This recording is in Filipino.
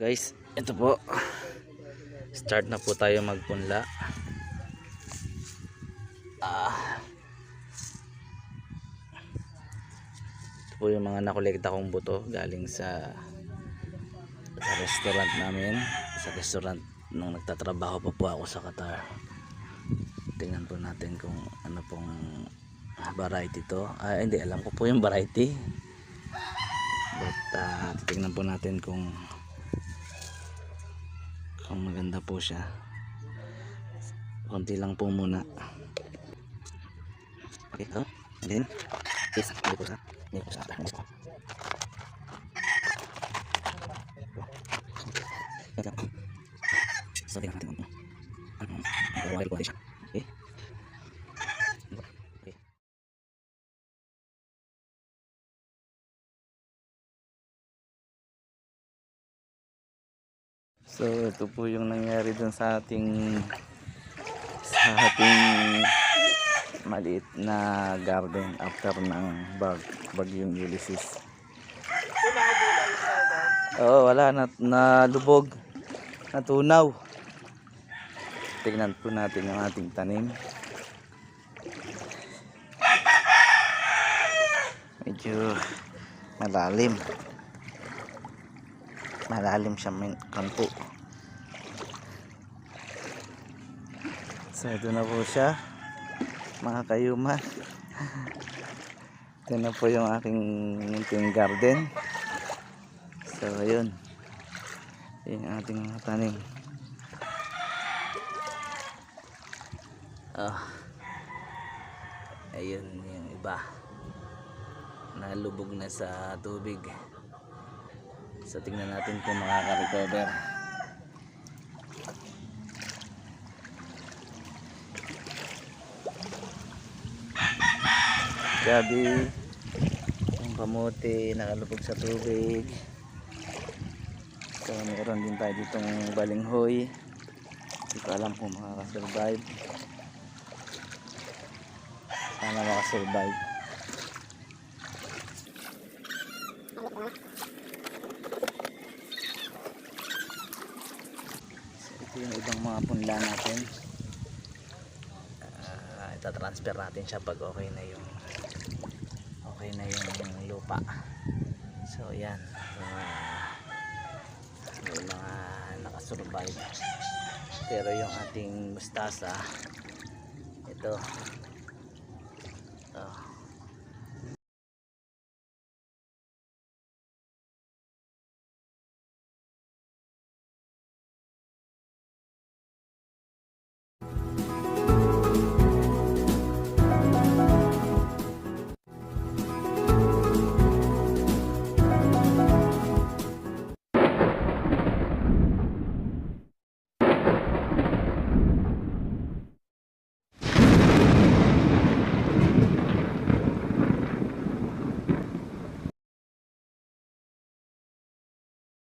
Guys, ito po. Start na po tayo magpunla. Ito po yung mga nakolekta kong buto galing sa restaurant namin. Sa restaurant nung nagtatrabaho pa po ako sa Qatar. Tingnan po natin kung ano pong variety to. Hindi, alam ko po yung variety. But titignan po natin kung maganda po siya. Konti lang po muna. Okay, and then yes, hindi po sa so tingnan natin kung ano po siya. Okay. So ito po yung nangyari dun sa ating maliit na garden after ng bagyong Ulysses. Wala na lubog, natunaw. Tingnan po natin yung ating tanim. Medyo malalim siya kanto. So ito na po siya, mga kayuman. Ito na po yung aking garden. So ayun, yung ating mga tanim. Ayun yung iba nalubog na sa tubig. So tingnan natin kung makaka-recover. Gabi, yung kamote nakalubog sa tubig. So meron din tayo ditong balinghoy. Hindi ko alam kung makaka-survive. Sana makasurvive. So ito yung ibang mga punla natin. Ita-transfer natin siya pag okay na yung lupa. So yan, may mga nakasurvive. Pero yung ating mustasa, ito